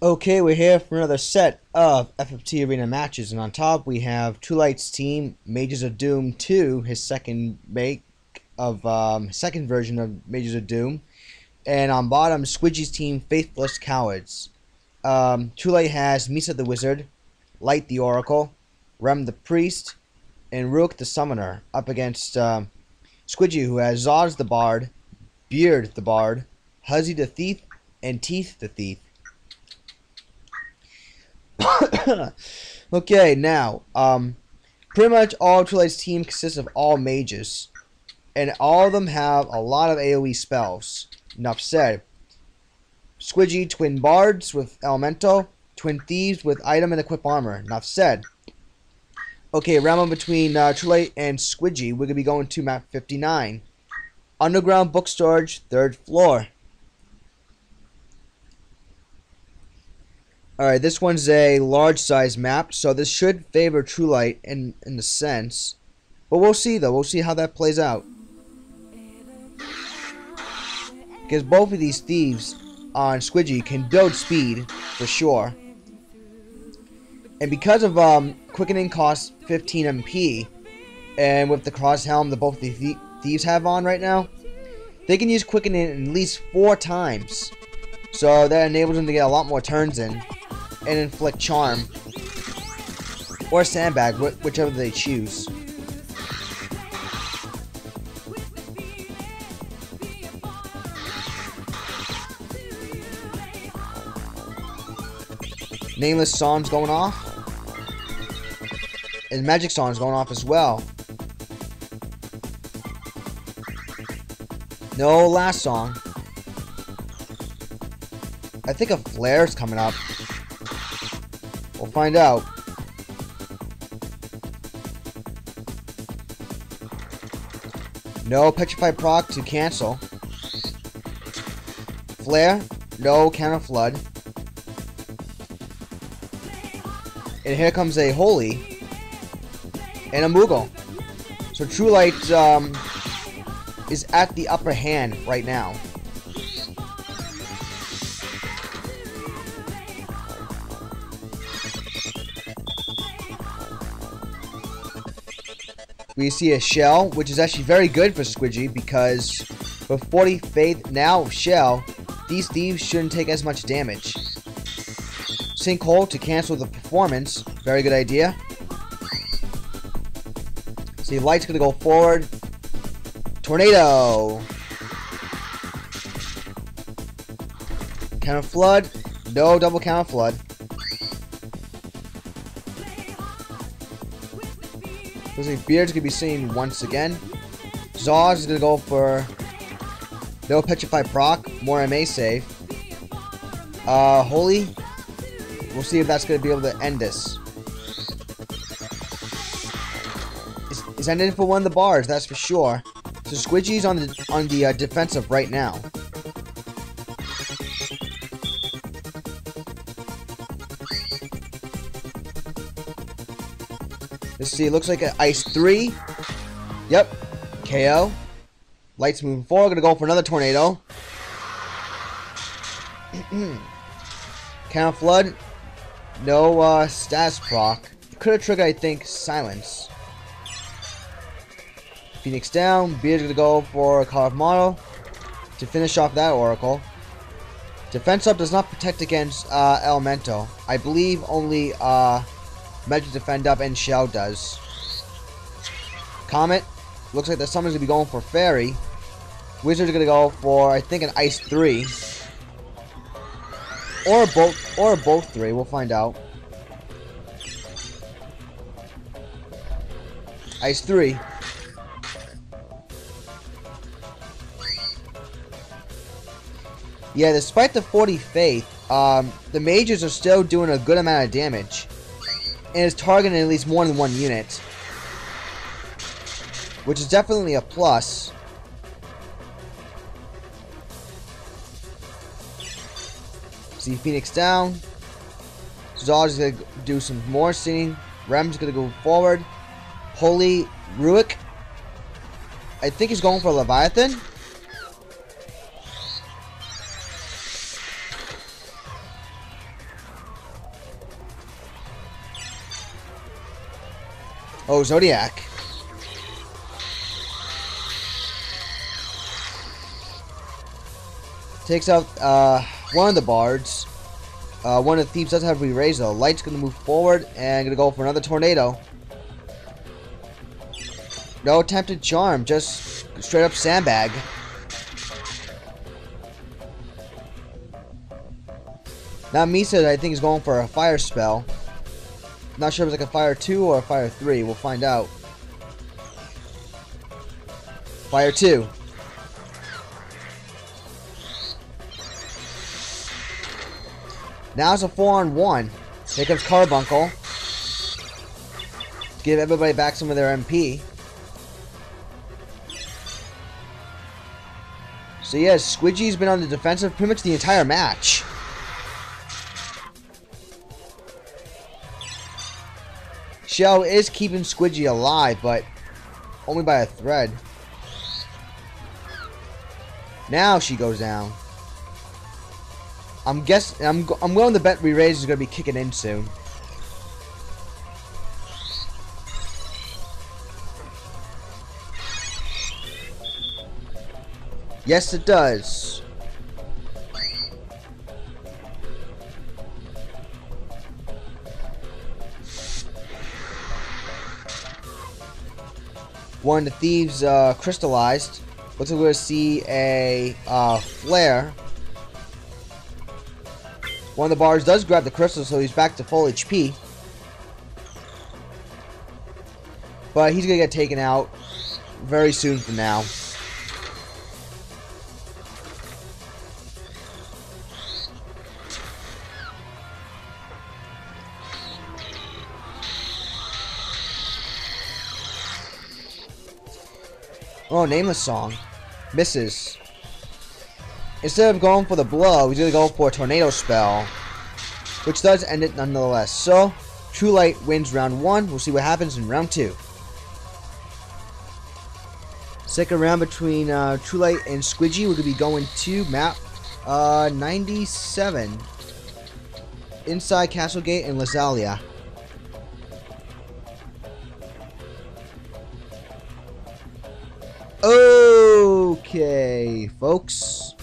Okay, we're here for another set of FFT Arena matches, and on top we have Two Light's team, Mages of Doom 2, his second make of second version of Mages of Doom, and on bottom Squidgy's team, Faithless Cowards. Two Light has Misa the Wizard, Light the Oracle, Rem the Priest, and Rook the Summoner up against Squidgy, who has Zaz the Bard, Beard the Bard, Huzzy the Thief, and Teeth the Thief. Okay, now, pretty much all Two Light's team consists of all mages, and all of them have a lot of AoE spells. Enough said. Squidgy, twin bards with elemental, twin thieves with item and equip armor. Enough said. Okay, round between Two Light and Squidgy, we're going to be going to map 59. Underground book storage, 3rd floor. Alright, this one's a large size map, so this should favor True Light in the sense. But we'll see though, we'll see how that plays out. Because both of these thieves on Squidgy can build speed, for sure. And because of quickening costs 15 MP, and with the cross helm that both the thieves have on right now, they can use quickening at least 4 times. So that enables them to get a lot more turns in. And inflict charm or sandbag, whichever they choose. Nameless song's going off, and magic song's going off as well. No last song. I think a flare's coming up. We'll find out. No Petrify proc to cancel. Flare. No counter flood. And here comes a Holy. And a Moogle. So True Light is at the upper hand right now. We see a Shell, which is actually very good for Squidgy because with 40 Faith now Shell, these thieves shouldn't take as much damage. Sinkhole to cancel the performance, very good idea. See, Light's gonna go forward. Tornado! Counter Flood, no double counter flood. Looks like Beard's gonna be seen once again. Zaz is gonna go for no Petrify proc, more MA save. Holy, we'll see if that's gonna be able to end this. It's ending for one of the bars, that's for sure. So Squidgy's on the defensive right now. Let's see, it looks like an Ice 3. Yep. KO. Light's moving forward. Gonna go for another Tornado. Counter Flood. No status proc. Could have triggered, I think, Silence. Phoenix down. Beard's gonna go for a Call of Model to finish off that Oracle. Defense up does not protect against Elemental. I believe only Magic Defend Up and Shell does. Comet. Looks like the summon's gonna be going for Fairy. Wizard's gonna go for, I think, an Ice 3. Or both 3. We'll find out. Ice 3. Yeah, despite the 40 Faith, the mages are still doing a good amount of damage. And is targeting at least more than one unit, which is definitely a plus. See Phoenix down. Zaz is gonna do some more singing. Rem's gonna go forward. Holy Ruik. I think he's going for Leviathan. Oh, Zodiac. Takes out one of the bards. One of the thieves does have re-raise though. Light's gonna move forward and gonna go for another tornado. No attempted charm, just straight up sandbag. Now Misa, I think, is going for a fire spell. Not sure if it's like a fire 2 or a fire 3. We'll find out. Fire 2. Now it's a 4-on-1. Here comes Carbuncle. Give everybody back some of their MP. So yes, Squidgy's been on the defensive pretty much the entire match. Shell is keeping Squidgy alive, but only by a thread. Now she goes down. I'm willing to bet re-raise is gonna be kicking in soon. Yes, it does. One of the thieves crystallized. Looks like we're going to see a flare. One of the bars does grab the crystal, so he's back to full HP. But he's going to get taken out very soon from now. Oh, Nameless Song. Misses. Instead of going for the blow, he's going to go for a tornado spell, which does end it nonetheless. So, True Light wins round 1. We'll see what happens in round 2. Second round between True Light and Squidgy. We're going to be going to map 97. Inside Castlegate and Lazalia. Okay, folks.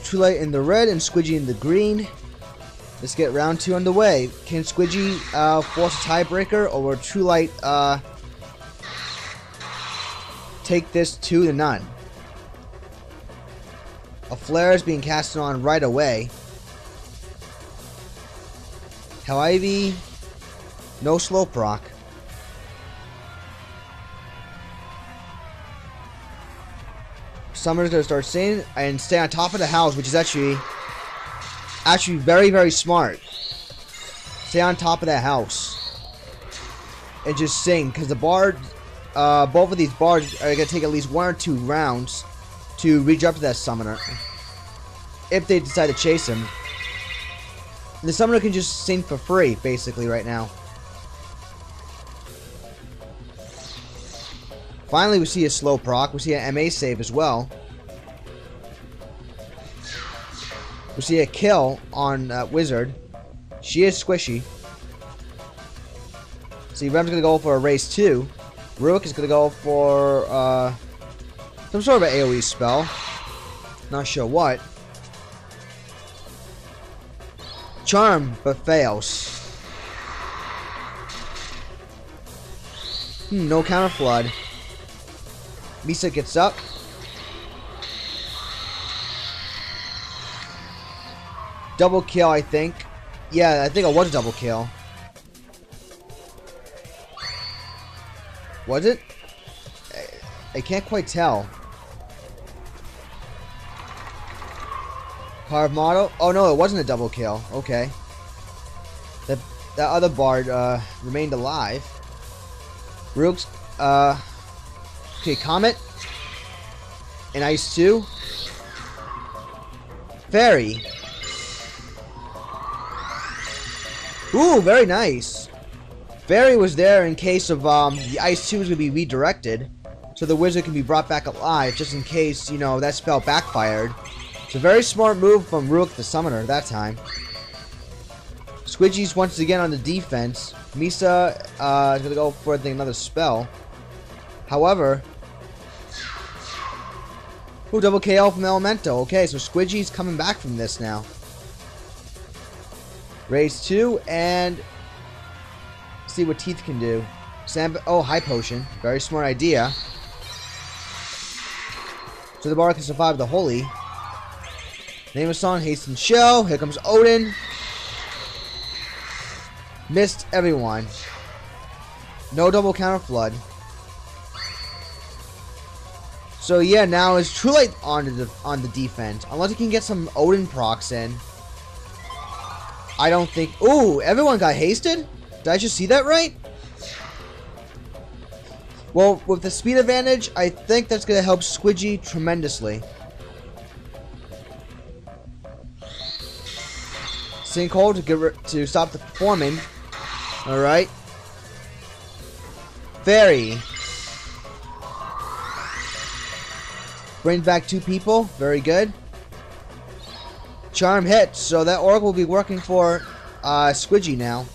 True Light in the red and Squidgy in the green. Let's get round 2 underway. Can Squidgy force a tiebreaker, or will True Light take this 2-0? A flare is being casted on right away. However, no slow proc. Summoner's gonna start singing and stay on top of the house, which is actually very, very smart. Stay on top of that house and just sing, because the bard, both of these bards are gonna take at least 1 or 2 rounds to reach up to that summoner if they decide to chase him. The summoner can just sing for free, basically, right now. Finally, we see a slow proc. We see an MA save as well. We see a kill on Wizard. She is squishy. See, Rem's going to go for a race 2. Ruik is going to go for some sort of an AoE spell. Not sure what. Charm, but fails. No counter flood. Misa gets up. Double kill, I think. Yeah, I think it was a double kill. Was it? I can't quite tell. Carve model? Oh no, it wasn't a double kill. Okay. That other bard remained alive. Rook's okay, Comet. And Ice 2. Fairy. Ooh, very nice. Fairy was there in case of the Ice 2 is going to be redirected, so the wizard can be brought back alive, just in case, you know, that spell backfired. It's a very smart move from Ruik the Summoner that time. Squidgy's once again on the defense. Misa is going to go for another spell. However... Ooh, double KO from Elemental. Okay, so Squidgy's coming back from this now. Raise 2, and... see what Teeth can do. Oh, High Potion. Very smart idea. So the bar can survive the Holy. Name of song, Hasten Show. Here comes Odin. Missed everyone. No double counter flood. So yeah, now is True Light on the defense. Unless he can get some Odin procs in. I don't think... Ooh, everyone got hasted? Did I just see that right? Well, with the speed advantage, I think that's going to help Squidgy tremendously. Sinkhole to stop the performing. Alright. Fairy. Brings back 2 people. Very good. Charm hits. So that Oracle will be working for Squidgy now.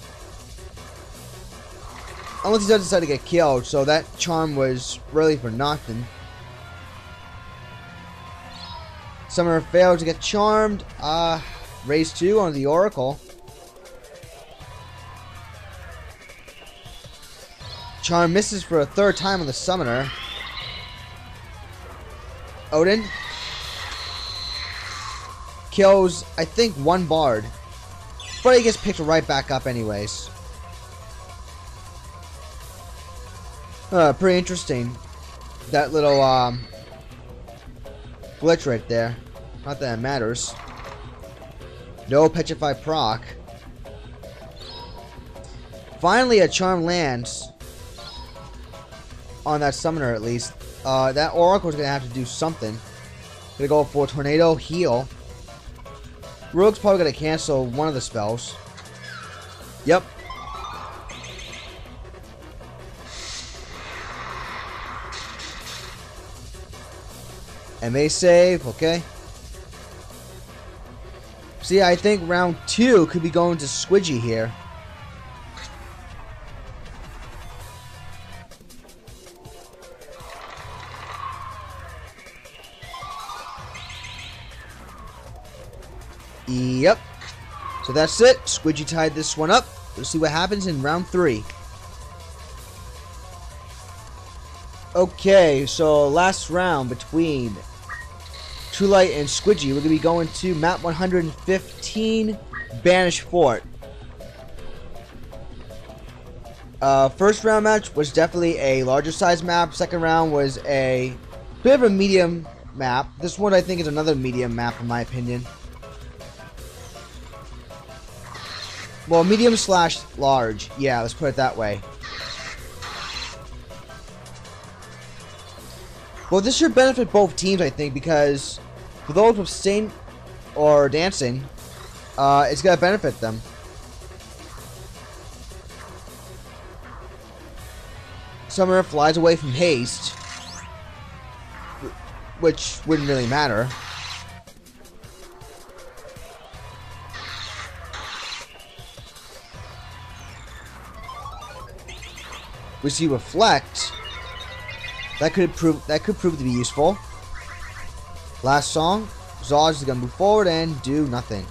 Unless he does decide to get killed. So that charm was really for nothing. Summoner failed to get charmed. Raise 2 on the Oracle. Charm misses for a 3rd time on the Summoner. Odin kills, I think, 1 Bard. But he gets picked right back up anyways. Pretty interesting. That little glitch right there. Not that it matters. No Petrify proc. Finally a charm lands. On that Summoner at least. That Oracle's gonna have to do something. Gonna go for Tornado, heal. Rogue's probably gonna cancel one of the spells. Yep. MA save, okay. See, I think round 2 could be going to Squidgy here. Yep. So that's it. Squidgy tied this one up. We'll see what happens in round 3. Okay, so last round between True Light and Squidgy. We're going to be going to map 115, Banish Fort. First round match was definitely a larger size map. Second round was a bit of a medium map. This one I think is another medium map in my opinion. Well, medium / large. Yeah, let's put it that way. Well, this should benefit both teams, I think, because for those with sing or dancing, it's going to benefit them. Summoner flies away from haste, which wouldn't really matter. We see Reflect. That could prove to be useful. Last song. Zod is gonna move forward and do nothing.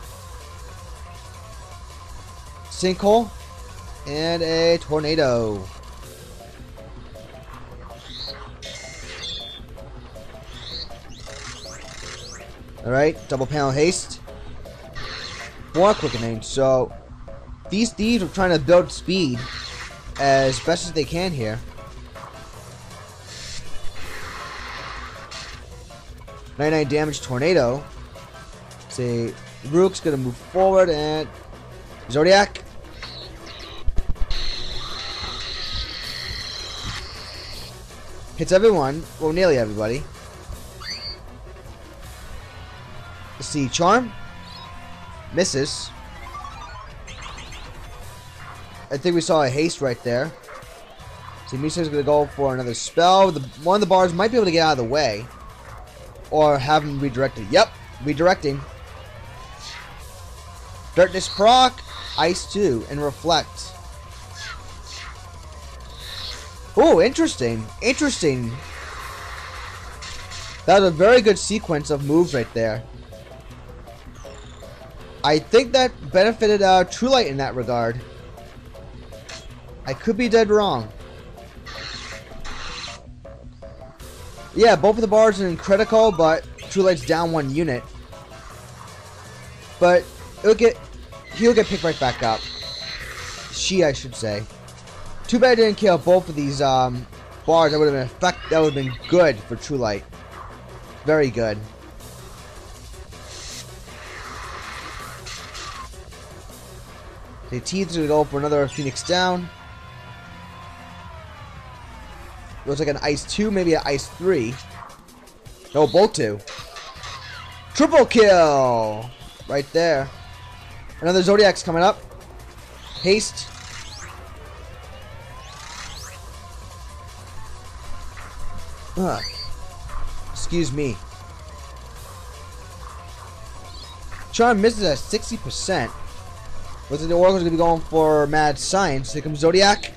Sinkhole and a tornado. Alright, double panel haste. More quickening. So these thieves are trying to build speed as best as they can here. .99 damage tornado. See, Rook's gonna move forward and Zodiac. Hits everyone. Well, nearly everybody. Let's see, Charm. Misses. I think we saw a haste right there. See, Misa's gonna go for another spell. One of the bars might be able to get out of the way. Or have him redirected. Yep, redirecting. Darkness proc. Ice 2 and Reflect. Oh, interesting. Interesting. That was a very good sequence of moves right there. I think that benefited True Light in that regard. I could be dead wrong. Yeah, both of the bars are in critical, but True Light's down 1 unit. But he'll get picked right back up. She, I should say. Too bad I didn't kill both of these bars. That would have been good for True Light. Very good. The Teeth's gonna go for another Phoenix down. Looks like an Ice 2, maybe an Ice 3. No, both 2. Triple kill! Right there. Another Zodiac's coming up. Haste. Excuse me. Charm misses at 60%. Looks like the Oracle's gonna be going for Mad Science. Here comes Zodiac.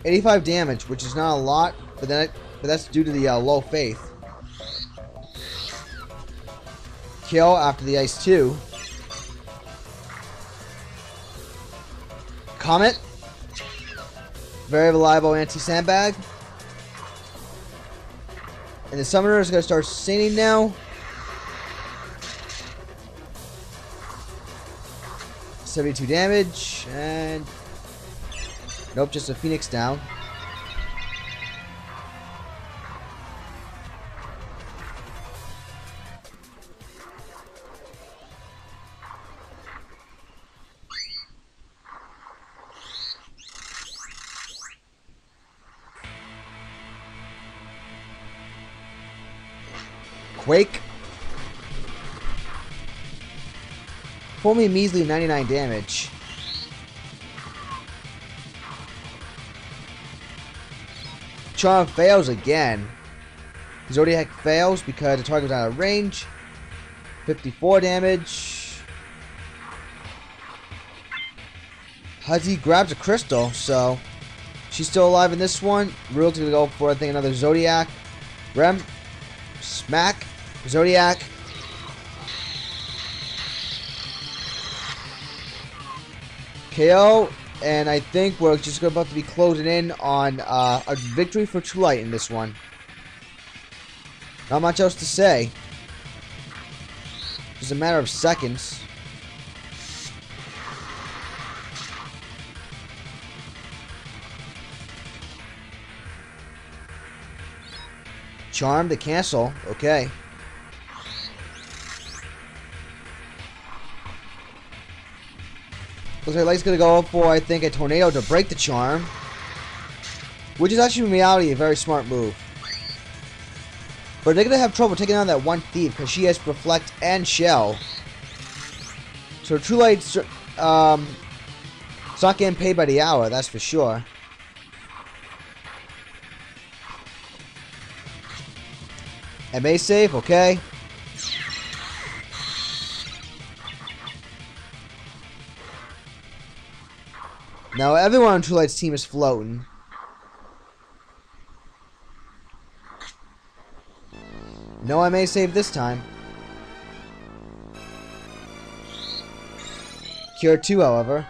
85 damage, which is not a lot, but that's due to the low faith. Kill after the Ice 2. Comet. Very reliable anti-sandbag. And the Summoner is going to start singing now. 72 damage. And... nope, just a Phoenix down. Quake. For me, measly 99 damage. Charm fails again. Zodiac fails because the target's out of range. 54 damage. Huzzy grabs a crystal, so she's still alive in this one. Real's gonna go for, I think, another Zodiac. Rem. Smack. Zodiac. KO. And I think we're just about to be closing in on a victory for True Light in this one. Not much else to say. Just a matter of seconds. Charm to cancel. Okay. Looks like Light's gonna go for, I think, a tornado to break the charm. Which is actually in reality a very smart move. But they're gonna have trouble taking on that one thief because she has Reflect and Shell. So True Light's it's not getting paid by the hour, that's for sure. MA save, okay. Now everyone on True Light's team is floating. No MA save this time. Cure 2, however.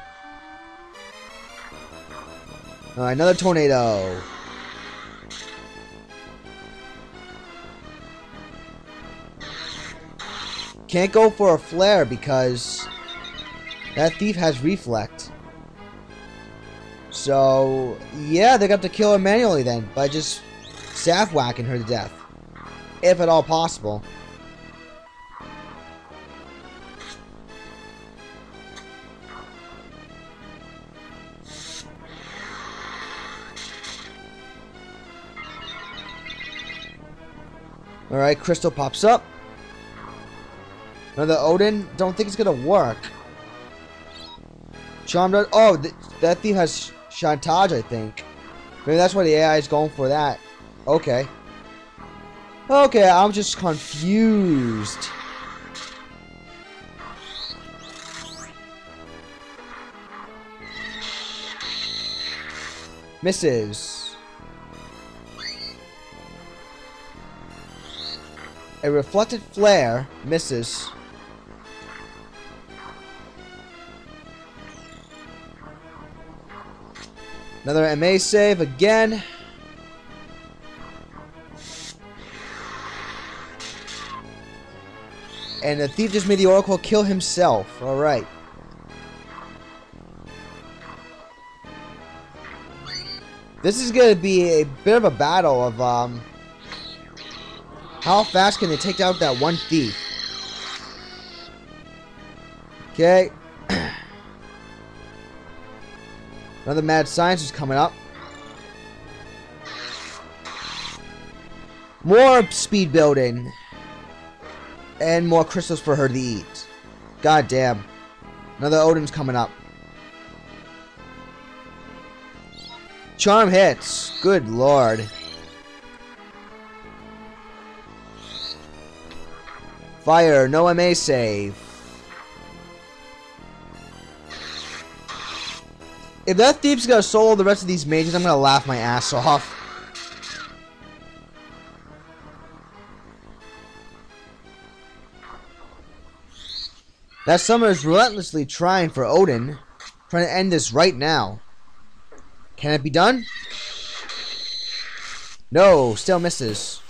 Alright, another tornado. Can't go for a flare because that thief has Reflect. So, yeah, they got to kill her manually then by just staff whacking her to death. If at all possible. Alright, Crystal pops up. Another Odin. Don't think it's gonna work. Charm does. Oh, that thief has Chantage, I think. Maybe that's why the AI is going for that. Okay. Okay, I'm just confused. Misses. A reflected flare. Misses. Another MA save again. And the thief just made the Oracle kill himself. Alright. This is going to be a bit of a battle of, how fast can they take out that one thief? Okay. Another mad science is coming up. More speed building. And more crystals for her to eat. God damn. Another Odin's coming up. Charm hits. Good lord. Fire. No MA save. If that thief's gonna solo the rest of these mages, I'm gonna laugh my ass off. That summoner is relentlessly trying for Odin. Trying to end this right now. Can it be done? No, still misses.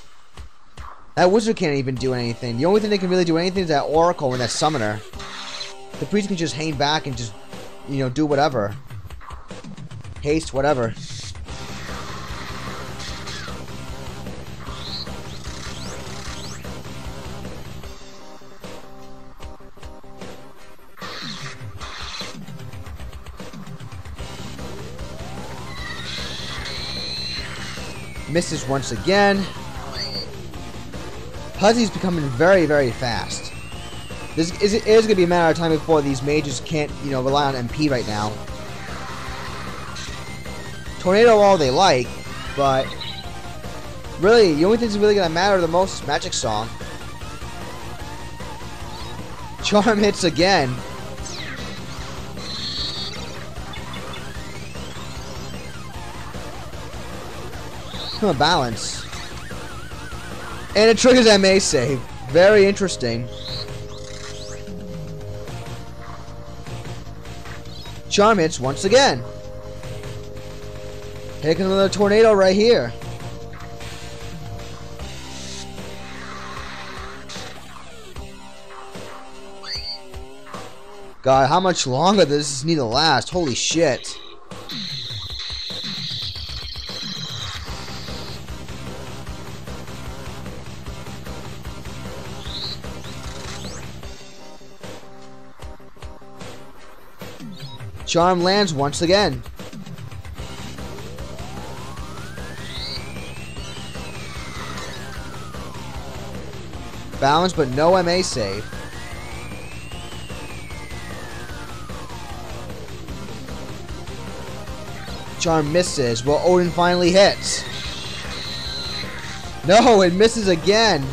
That wizard can't even do anything. The only thing they can really do anything is that Oracle and that summoner. The priest can just hang back and just, you know, do whatever. Haste, whatever. Misses once again. Puzzy's becoming very, very fast. This is going to be a matter of time before these mages can't, you know, rely on MP right now. Tornado all they like, but really, the only thing that's really going to matter the most is Magic Song. Charm hits again. Come on, balance. And it triggers MA save. Very interesting. Charm hits once again. Taking another tornado right here. God, how much longer does this need to last? Holy shit. Charm lands once again. Balance, but no MA save. Charm misses. Well, Odin finally hits. No, it misses again.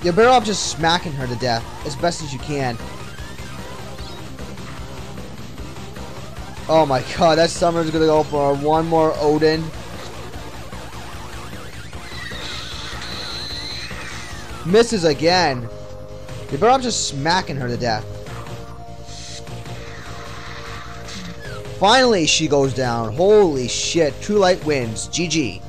You're better off just smacking her to death as best as you can. Oh my god, that summoner's gonna go for one more Odin. Misses again. You better off just smacking her to death. Finally, she goes down. Holy shit. True Light wins. GG.